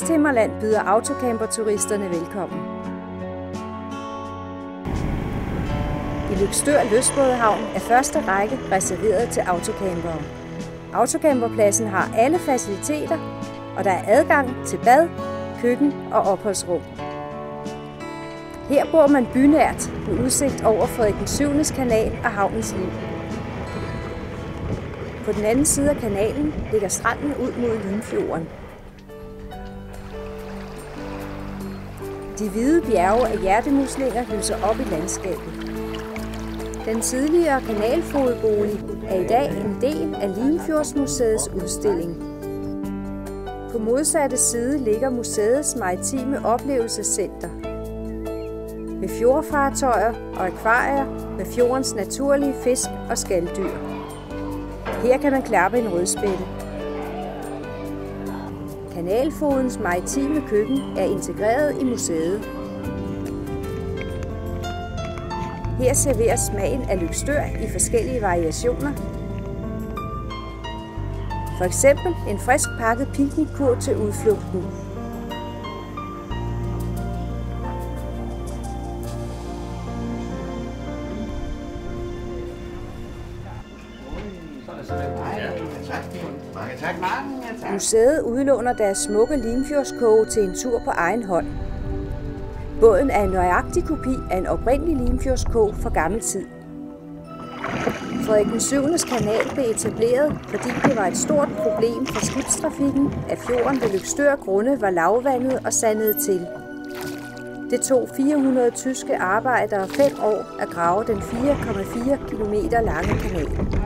Vesthimmerland byder autocamperturisterne velkommen. I Løgstør lystbådehavn er første række reserveret til autocampere. Autocamperpladsen har alle faciliteter, og der er adgang til bad, køkken og opholdsrum. Her bor man bynært med udsigt over Fleron kanal og havnens liv. På den anden side af kanalen ligger stranden ud mod Limfjorden. De hvide bjerge af hjertemuslinger lyser op i landskabet. Den tidligere kanalfodbolig er i dag en del af Limfjordsmuseets udstilling. På modsatte side ligger museets maritime oplevelsescenter med fjordfartøjer og akvarier med fjordens naturlige fisk og skaldyr. Her kan man klappe en rødspætte. Kanalfodens maritime køkken er integreret i museet. Her serveres smagen af Løgstør i forskellige variationer. For eksempel en frisk pakket picnickur til udflugten. Museet udlåner deres smukke limfjordskoge til en tur på egen hånd. Båden er en nøjagtig kopi af en oprindelig limfjordskoge fra gammel tid. Fleron kanal blev etableret, fordi det var et stort problem for skibstrafikken, at fjorden ved Løgstør grunde var lavvandet og sandede til. Det tog 400 tyske arbejdere 5 år at grave den 4,4 km lange kanal.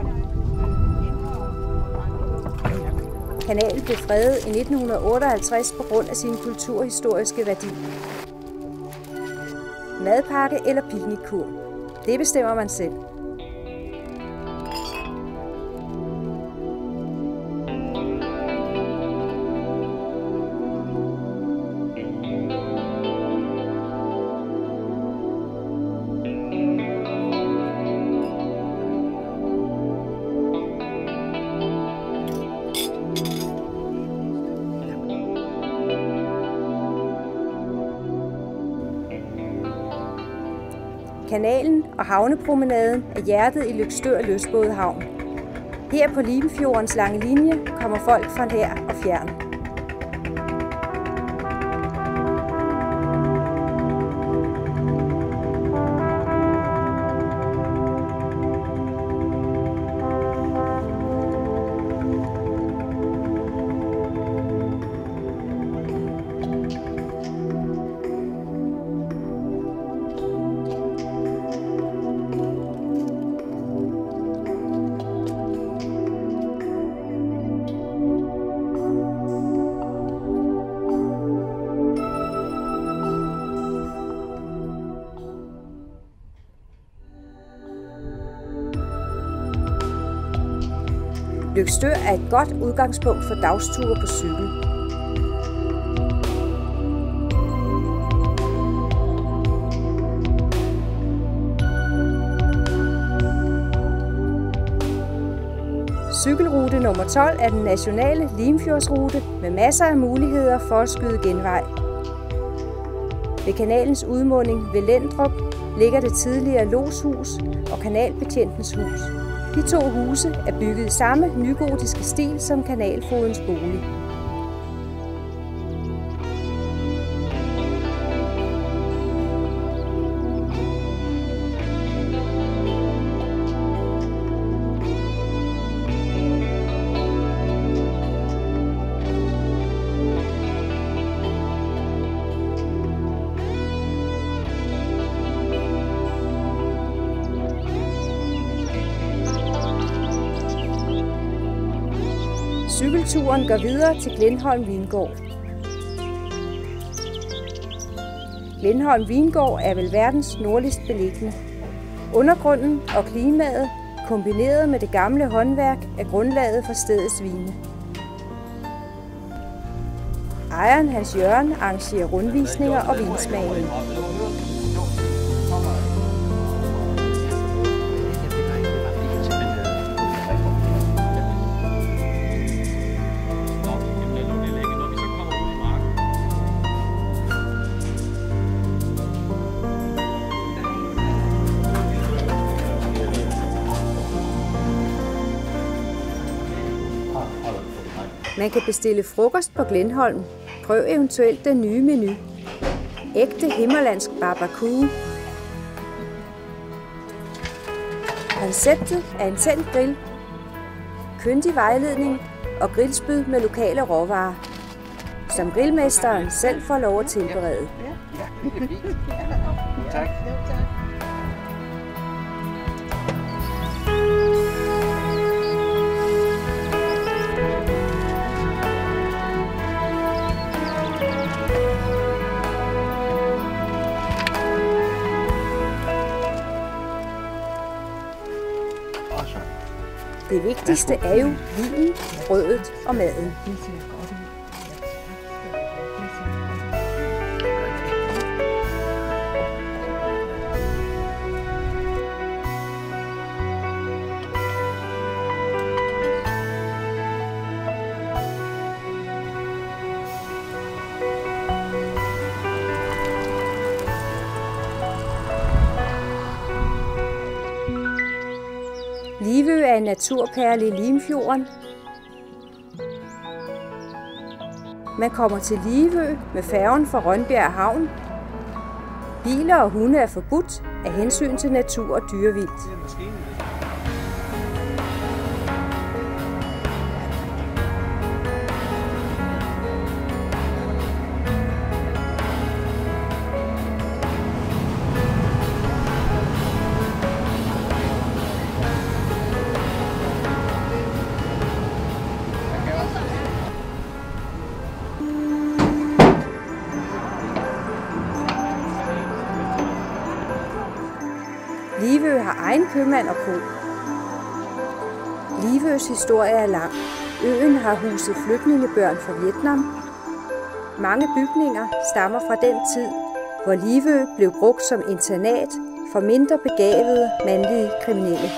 Kanalen blev fredet i 1958 på grund af sin kulturhistoriske værdi. Madpakke eller picnickur. Det bestemmer man selv. Kanalen og havnepromenaden er hjertet i Løgstør lystbådehavn. Her på Limfjordens lange linje kommer folk fra nær og fjern. Løgstør er et godt udgangspunkt for dagsture på cykel. Cykelrute nummer 12 er den nationale Limfjordsrute med masser af muligheder for at skyde genvej. Ved kanalens udmunding ved Lendrup ligger det tidligere lodshus og kanalbetjentens hus. De 2 huse er bygget i samme nygotiske stil som kanalfodens bolig. Cykelturen går videre til Glenholm Vingård. Glenholm Vingård er vel verdens nordligst beliggende. Undergrunden og klimaet, kombineret med det gamle håndværk, er grundlaget for stedets vine. Ejeren Hans Jørgen arrangerer rundvisninger og vinsmagning. Man kan bestille frokost på Glenholm. Prøv eventuelt den nye menu. Ægte himmerlandsk barbecue. Konceptet er en tændt grill, kyndig vejledning og grillspyd med lokale råvarer, som grillmesteren selv får lov at tilberede. Tak. Det vigtigste er jo vinen, brødet og maden. Livø er en naturperle i Limfjorden. Man kommer til Livø med færgen fra Rønbjerg Havn. Biler og hunde er forbudt af hensyn til natur og dyrevildt. Livø har egen købmand og ko. Livøs historie er lang. Øen har huset flygtningebørn fra Vietnam. Mange bygninger stammer fra den tid, hvor Livø blev brugt som internat for mindre begavede mandlige kriminelle.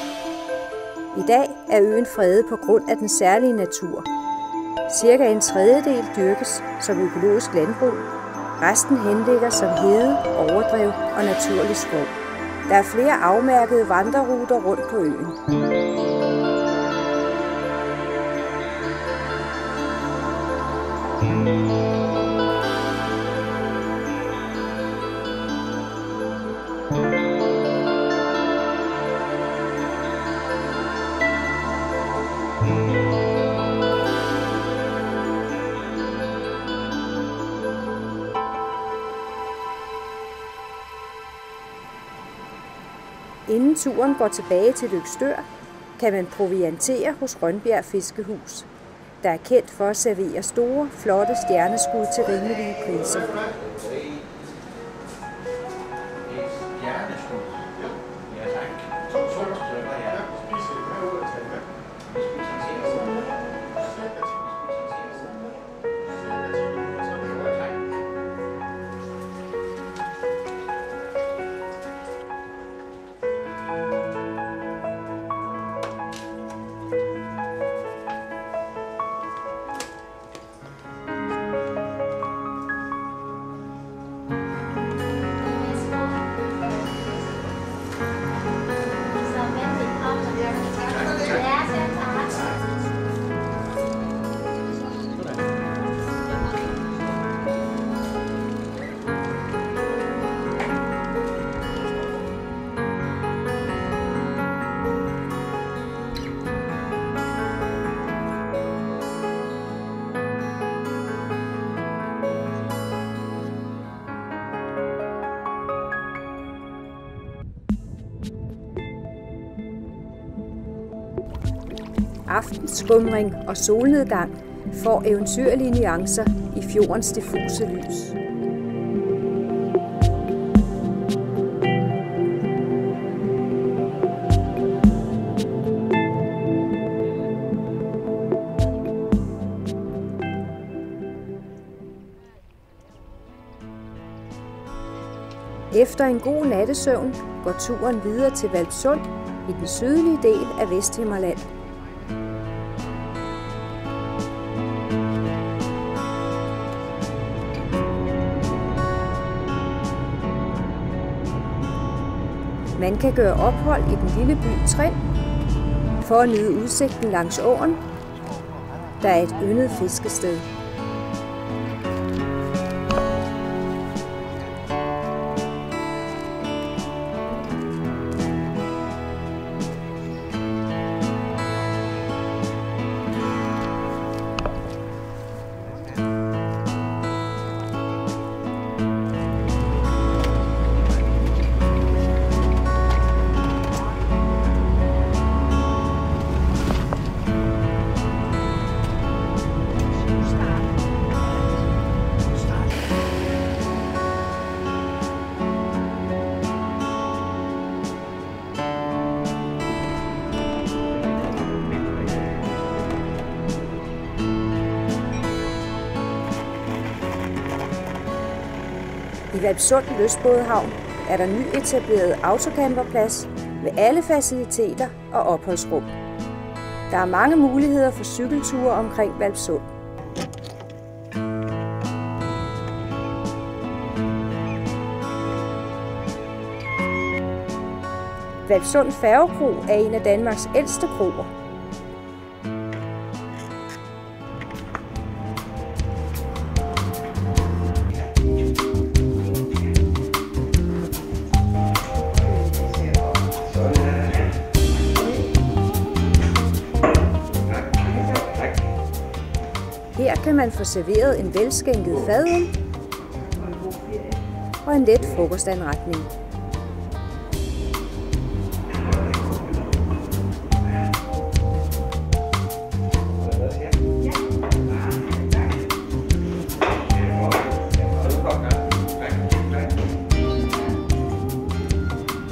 I dag er øen fredet på grund af den særlige natur. Cirka en tredjedel dyrkes som økologisk landbrug. Resten henligger som hede, overdrev og naturlig skov. Der er flere afmærkede vandreruter rundt på øen. Inden turen går tilbage til Løgstør, kan man proviantere hos Rønbjerg Fiskehus, der er kendt for at servere store, flotte stjerneskud til rimelige priser. Aftenskumring og solnedgang får eventyrlige nuancer i fjordens diffuse lys. Efter en god nattesøvn går turen videre til Valdsund i den sydlige del af Vesthimmerland. Man kan gøre ophold i den lille by Trin for at nyde udsigten langs åen, der er et yndet fiskested. I Valpsund Lystbådehavn er der nyetableret autocamperplads med alle faciliteter og opholdsrum. Der er mange muligheder for cykelture omkring Valpsund. Valpsund Færgekro er en af Danmarks ældste kroer. Her kan man få serveret en velskænket fadøl og en let frokostanretning.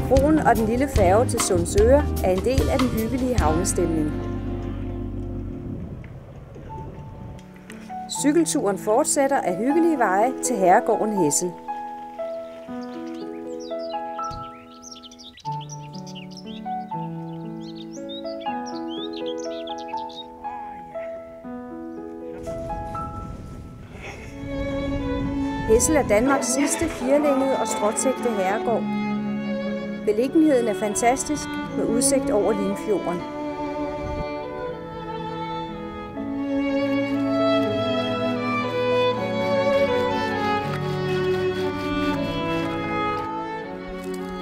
Broen og den lille færge til Sundsøre er en del af den hyggelige havnestemning. Cykelturen fortsætter af hyggelige veje til herregården Hede. Hede er Danmarks sidste firlængede og stråtægte herregård. Beliggenheden er fantastisk med udsigt over Limfjorden.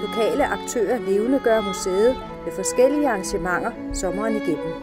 Lokale aktører levendegør museet med forskellige arrangementer sommeren igennem.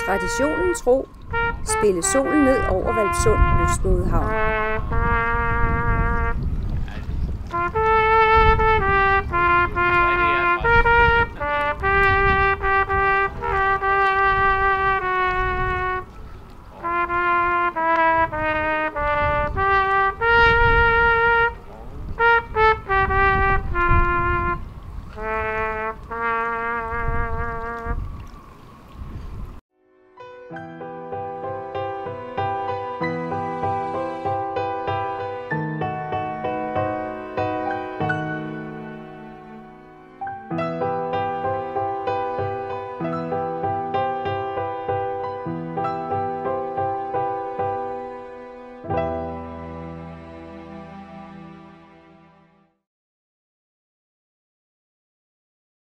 Traditionen tro spille solen ned over Valpsund Lystbådehavn.